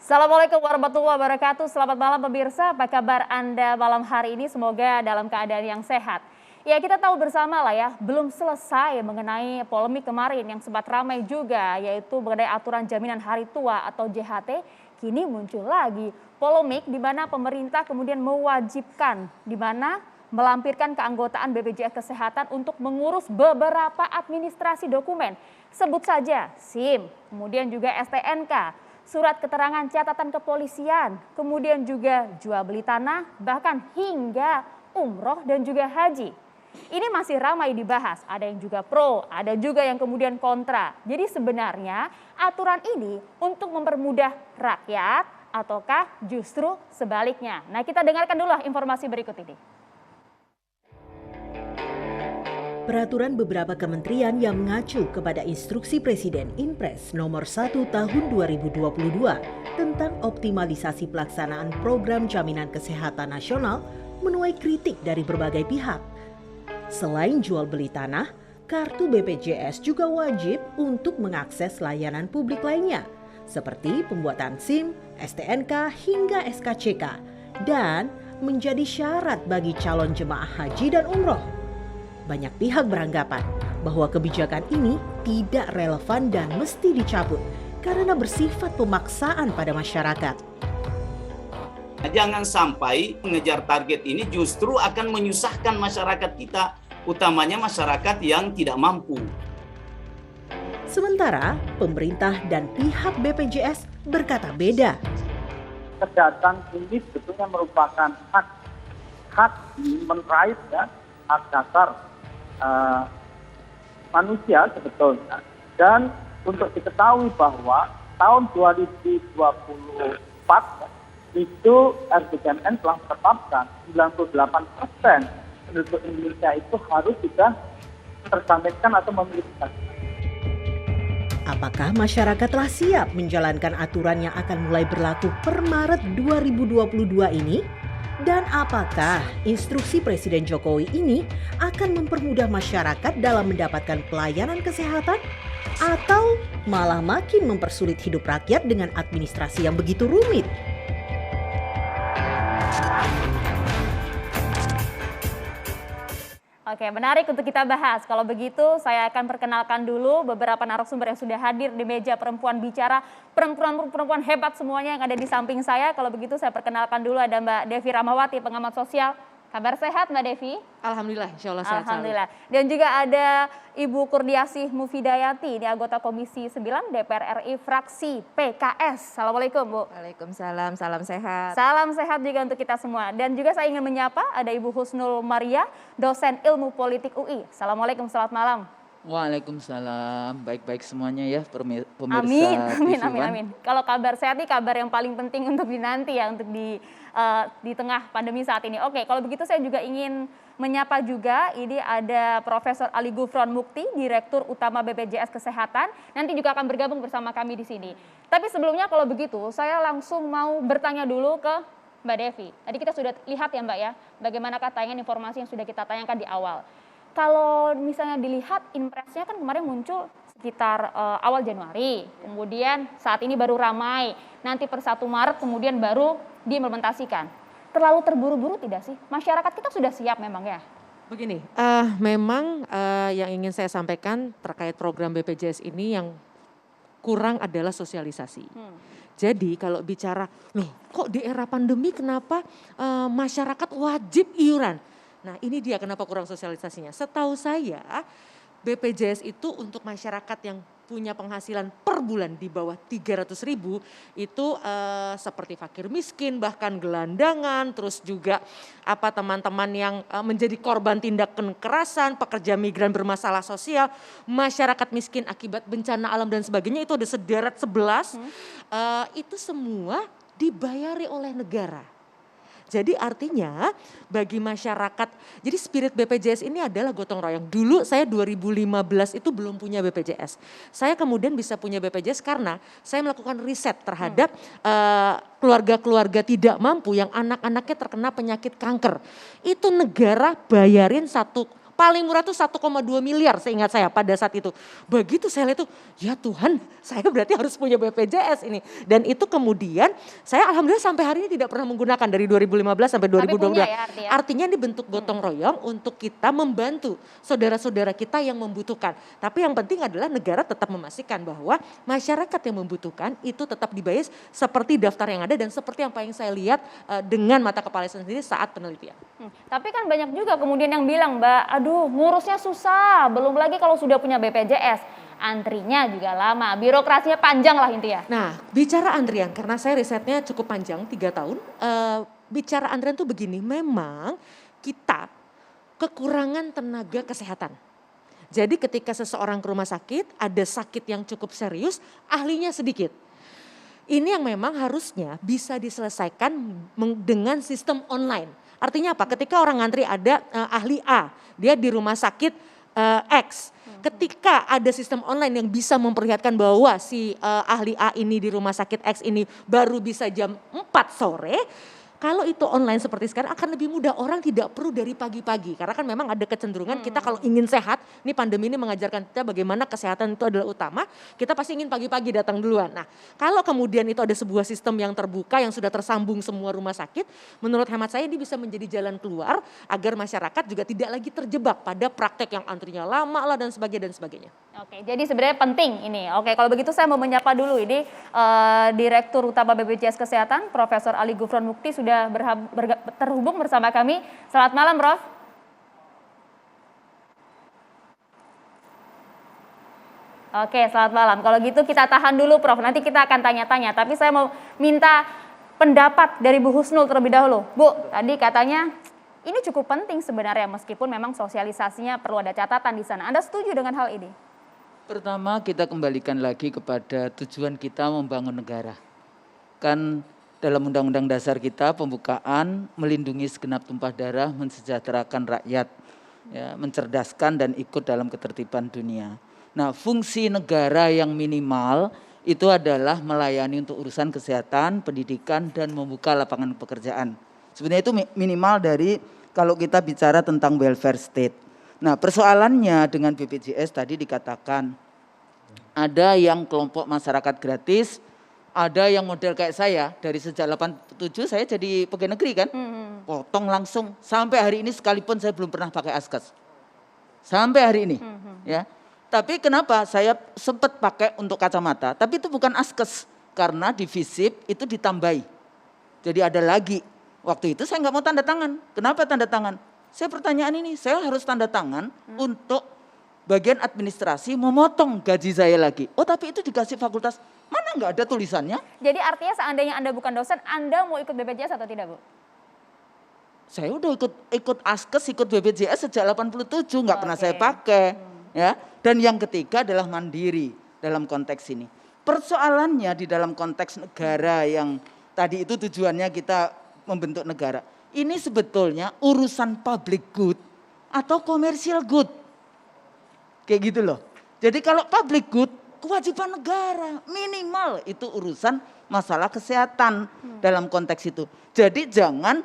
Assalamualaikum warahmatullahi wabarakatuh. Selamat malam pemirsa, apa kabar Anda malam hari ini? Semoga dalam keadaan yang sehat. Ya, kita tahu bersama lah ya, belum selesai mengenai polemik kemarin yang sempat ramai juga, yaitu mengenai aturan jaminan hari tua atau JHT. Kini muncul lagi polemik di mana pemerintah kemudian mewajibkan, di mana melampirkan keanggotaan BPJS Kesehatan untuk mengurus beberapa administrasi dokumen. Sebut saja SIM, kemudian juga STNK, surat keterangan catatan kepolisian, kemudian juga jual beli tanah, bahkan hingga umroh dan juga haji. Ini masih ramai dibahas, ada yang juga pro, ada juga yang kemudian kontra. Jadi sebenarnya aturan ini untuk mempermudah rakyat ataukah justru sebaliknya? Nah, kita dengarkan dulu informasi berikut ini. Peraturan beberapa kementerian yang mengacu kepada instruksi Presiden Impres nomor 1 tahun 2022 tentang optimalisasi pelaksanaan program jaminan kesehatan nasional menuai kritik dari berbagai pihak. Selain jual beli tanah, kartu BPJS juga wajib untuk mengakses layanan publik lainnya seperti pembuatan SIM, STNK hingga SKCK dan menjadi syarat bagi calon jemaah haji dan umroh. Banyak pihak beranggapan bahwa kebijakan ini tidak relevan dan mesti dicabut karena bersifat pemaksaan pada masyarakat. Jangan sampai mengejar target ini justru akan menyusahkan masyarakat kita, utamanya masyarakat yang tidak mampu. Sementara pemerintah dan pihak BPJS berkata beda. Kesehatan ini sebetulnya merupakan hak human right, ya, hak dasar manusia sebetulnya. Dan untuk diketahui bahwa tahun 2024 itu RPJMN telah menetapkan 98% penduduk Indonesia itu harus sudah tersampaikan atau memiliki. Apakah masyarakat telah siap menjalankan aturan yang akan mulai berlaku per Maret 2022 ini? Dan apakah instruksi Presiden Jokowi ini akan mempermudah masyarakat dalam mendapatkan pelayanan kesehatan? Atau malah makin mempersulit hidup rakyat dengan administrasi yang begitu rumit? Oke, menarik untuk kita bahas. Kalau begitu, saya akan perkenalkan dulu beberapa narasumber yang sudah hadir di meja perempuan bicara. Perempuan hebat semuanya yang ada di samping saya. Kalau begitu, saya perkenalkan dulu ada Mbak Devi Rahmawati, pengamat sosial. Kabar sehat Mbak Devi? Alhamdulillah, insya Allah sehat. Alhamdulillah. Dan juga ada Ibu Kurniasih Mufidayati, ini anggota Komisi 9 DPR RI fraksi PKS. Assalamualaikum Bu. Waalaikumsalam, salam sehat. Salam sehat juga untuk kita semua. Dan juga saya ingin menyapa ada Ibu Husnul Maria, dosen ilmu politik UI. Assalamualaikum, selamat malam. Waalaikumsalam, baik-baik semuanya ya pemirsa. Amin. Kalau kabar sehat ini kabar yang paling penting untuk dinanti ya, untuk di tengah pandemi saat ini. Oke, kalau begitu saya juga ingin menyapa juga, ini ada Profesor Ali Gufron Mukti, Direktur Utama BPJS Kesehatan, nanti juga akan bergabung bersama kami di sini. Tapi sebelumnya kalau begitu, saya langsung mau bertanya dulu ke Mbak Devi. Tadi kita sudah lihat ya Mbak ya, bagaimanakah tayangan informasi yang sudah kita tayangkan di awal. Kalau misalnya dilihat impresnya kan kemarin muncul sekitar awal Januari, kemudian saat ini baru ramai, nanti per 1 Maret kemudian baru diimplementasikan. Terlalu terburu-buru tidak sih? Masyarakat kita sudah siap memang ya? Begini, memang yang ingin saya sampaikan terkait program BPJS ini yang kurang adalah sosialisasi. Jadi kalau bicara, loh kok di era pandemi kenapa masyarakat wajib iuran? Nah ini dia kenapa kurang sosialisasinya. Setahu saya BPJS itu untuk masyarakat yang punya penghasilan per bulan di bawah 300.000 itu seperti fakir miskin, bahkan gelandangan, terus juga teman-teman yang menjadi korban tindak kekerasan, pekerja migran bermasalah sosial, masyarakat miskin akibat bencana alam dan sebagainya, itu ada sederet 11, itu semua dibayari oleh negara. Jadi artinya bagi masyarakat, jadi spirit BPJS ini adalah gotong royong. Dulu saya 2015 itu belum punya BPJS. Saya kemudian bisa punya BPJS karena saya melakukan riset terhadap keluarga-keluarga tidak mampu yang anak-anaknya terkena penyakit kanker. Itu negara bayarin satu paling murah tuh 1,2 miliar seingat saya pada saat itu. Begitu saya lihat tuh, ya Tuhan saya berarti harus punya BPJS ini. Dan itu kemudian saya alhamdulillah sampai hari ini tidak pernah menggunakan dari 2015 sampai 2022. Punya ya artinya. Artinya ini bentuk gotong royong untuk kita membantu saudara-saudara kita yang membutuhkan. Tapi yang penting adalah negara tetap memastikan bahwa masyarakat yang membutuhkan itu tetap dibayar seperti daftar yang ada dan seperti yang paling saya lihat dengan mata kepala saya sendiri saat penelitian. Tapi kan banyak juga kemudian yang bilang, Mbak, aduh ngurusnya susah, belum lagi kalau sudah punya BPJS, antrinya juga lama, birokrasinya panjang lah intinya. Nah, bicara antrian, karena saya risetnya cukup panjang, 3 tahun, bicara antrian tuh begini, memang kita kekurangan tenaga kesehatan. Jadi ketika seseorang ke rumah sakit, ada sakit yang cukup serius, ahlinya sedikit. Ini yang memang harusnya bisa diselesaikan dengan sistem online. Artinya apa? Ketika orang ngantri ada ahli A, dia di rumah sakit X. Ketika ada sistem online yang bisa memperlihatkan bahwa si ahli A ini di rumah sakit X ini baru bisa jam 4 sore, kalau itu online seperti sekarang akan lebih mudah, orang tidak perlu dari pagi-pagi. Karena kan memang ada kecenderungan kita kalau ingin sehat, ini pandemi ini mengajarkan kita bagaimana kesehatan itu adalah utama, kita pasti ingin pagi-pagi datang duluan. Nah kalau kemudian itu ada sebuah sistem yang terbuka, yang sudah tersambung semua rumah sakit, menurut hemat saya ini bisa menjadi jalan keluar agar masyarakat juga tidak lagi terjebak pada praktek yang antrinya lama lah dan sebagainya. Oke, jadi sebenarnya penting ini. Oke, kalau begitu saya mau menyapa dulu ini Direktur Utama BPJS Kesehatan, Profesor Ali Gufron Mukti sudah terhubung bersama kami. Selamat malam, Prof. Oke, selamat malam. Kalau gitu kita tahan dulu, Prof. Nanti kita akan tanya-tanya. Tapi saya mau minta pendapat dari Bu Husnul terlebih dahulu. Bu, tadi katanya ini cukup penting sebenarnya meskipun memang sosialisasinya perlu ada catatan di sana. Anda setuju dengan hal ini? Pertama kita kembalikan lagi kepada tujuan kita membangun negara. Kan dalam Undang-Undang Dasar kita pembukaan melindungi segenap tumpah darah, mensejahterakan rakyat, ya, mencerdaskan dan ikut dalam ketertiban dunia. Nah, fungsi negara yang minimal itu adalah melayani untuk urusan kesehatan, pendidikan dan membuka lapangan pekerjaan. Sebenarnya itu minimal dari kalau kita bicara tentang welfare state. Nah, persoalannya dengan BPJS tadi dikatakan ada yang kelompok masyarakat gratis, ada yang model kayak saya dari sejak 87 saya jadi pegawai negeri kan, potong langsung sampai hari ini sekalipun saya belum pernah pakai askes. Sampai hari ini, ya. Tapi kenapa saya sempat pakai untuk kacamata, tapi itu bukan askes karena di FISIP itu ditambahi. Jadi ada lagi. Waktu itu saya nggak mau tanda tangan. Kenapa tanda tangan? Saya pertanyaan ini, saya harus tanda tangan untuk bagian administrasi memotong gaji saya lagi. Oh tapi itu dikasih fakultas, mana nggak ada tulisannya? Jadi artinya seandainya Anda bukan dosen, Anda mau ikut BPJS atau tidak, Bu? Saya udah ikut askes, ikut BPJS sejak 87, nggak pernah saya pakai. Ya. Dan yang ketiga adalah mandiri dalam konteks ini. Persoalannya di dalam konteks negara yang tadi itu tujuannya kita membentuk negara. Ini sebetulnya urusan public good atau commercial good. Kayak gitu loh. Jadi kalau public good, kewajiban negara minimal itu urusan masalah kesehatan dalam konteks itu. Jadi jangan,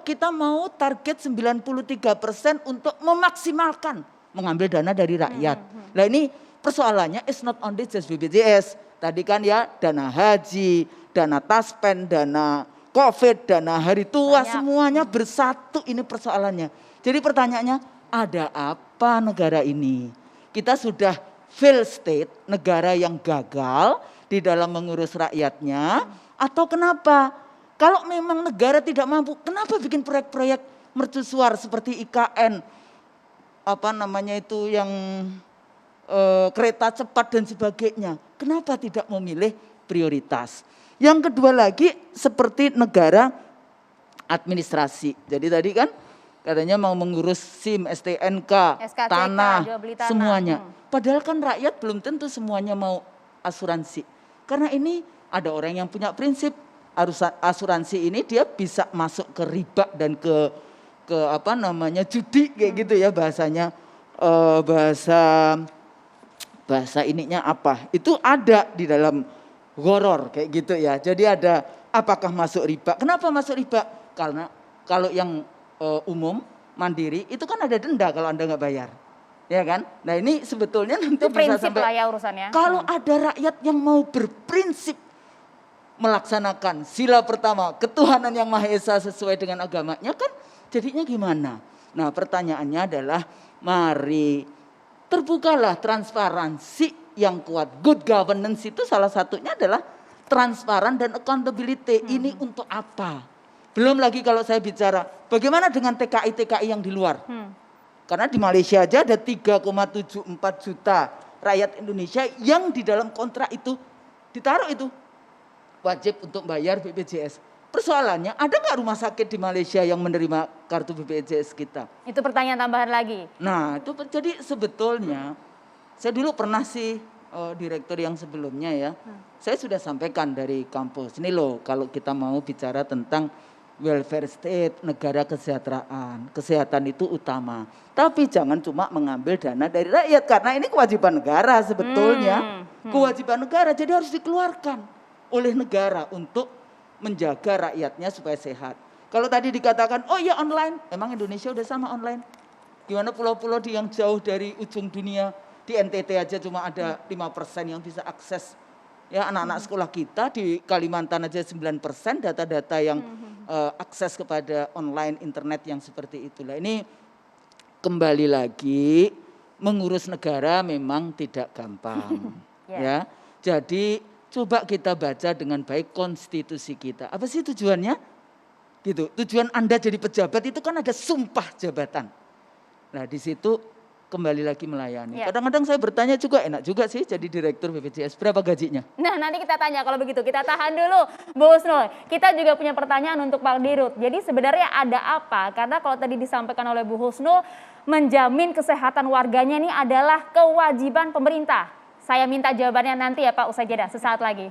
kita mau target 93% untuk memaksimalkan mengambil dana dari rakyat. Nah ini persoalannya is not only just BPJS. Tadi kan ya dana haji, dana taspen, dana COVID, dana hari tua, semuanya bersatu ini persoalannya. Jadi pertanyaannya, ada apa negara ini? Kita sudah fail state, negara yang gagal di dalam mengurus rakyatnya, atau kenapa? Kalau memang negara tidak mampu, kenapa bikin proyek-proyek mercusuar seperti IKN, yang kereta cepat dan sebagainya? Kenapa tidak memilih prioritas? Yang kedua lagi seperti negara administrasi. Jadi tadi kan katanya mau mengurus SIM, STNK, SKCK, tanah, jual beli tanah. semuanya. Padahal kan rakyat belum tentu semuanya mau asuransi. Karena ini ada orang yang punya prinsip asuransi ini dia bisa masuk ke riba dan ke judi kayak gitu ya bahasanya, bahasa ininya apa? Itu ada di dalam horor kayak gitu ya. Jadi ada apakah masuk riba? Kenapa masuk riba? Karena kalau yang umum mandiri, itu kan ada denda kalau Anda nggak bayar. Ya kan? Nah ini sebetulnya nanti Itu bisa prinsip sampai lah ya urusannya. kalau ada rakyat yang mau berprinsip melaksanakan sila pertama, ketuhanan yang Maha Esa sesuai dengan agamanya, kan jadinya gimana? Nah pertanyaannya adalah mari terbukalah transparansi yang kuat. Good governance itu salah satunya adalah transparan dan accountability. Ini untuk apa? Belum lagi kalau saya bicara bagaimana dengan TKI-TKI yang di luar. Karena di Malaysia aja ada 3,74 juta rakyat Indonesia yang di dalam kontrak itu ditaruh itu wajib untuk bayar BPJS. Persoalannya ada nggak rumah sakit di Malaysia yang menerima kartu BPJS kita? Itu pertanyaan tambahan lagi. Nah itu jadi sebetulnya saya dulu pernah sih direktur yang sebelumnya ya, saya sudah sampaikan dari kampus, ini loh kalau kita mau bicara tentang welfare state, negara kesejahteraan, kesehatan itu utama. Tapi jangan cuma mengambil dana dari rakyat, karena ini kewajiban negara sebetulnya. Kewajiban negara, jadi harus dikeluarkan oleh negara untuk menjaga rakyatnya supaya sehat. Kalau tadi dikatakan, oh ya online, emang Indonesia udah sama online. Gimana pulau-pulau yang jauh dari ujung dunia, di NTT aja cuma ada 5% yang bisa akses. Ya anak-anak sekolah kita di Kalimantan aja 9% data-data yang akses kepada online internet yang seperti itulah. Ini kembali lagi mengurus negara memang tidak gampang. Ya. Jadi coba kita baca dengan baik konstitusi kita. Apa sih tujuannya? Gitu. Tujuan Anda jadi pejabat itu kan ada sumpah jabatan. Nah, di situ kembali lagi melayani. Kadang-kadang saya bertanya juga, enak juga sih jadi direktur BPJS, berapa gajinya? Nah nanti kita tanya kalau begitu, kita tahan dulu Bu Husnul. Kita juga punya pertanyaan untuk Pak Dirut. Jadi sebenarnya ada apa? Karena kalau tadi disampaikan oleh Bu Husnul, menjamin kesehatan warganya ini adalah kewajiban pemerintah. Saya minta jawabannya nanti ya Pak usai jeda, sesaat lagi.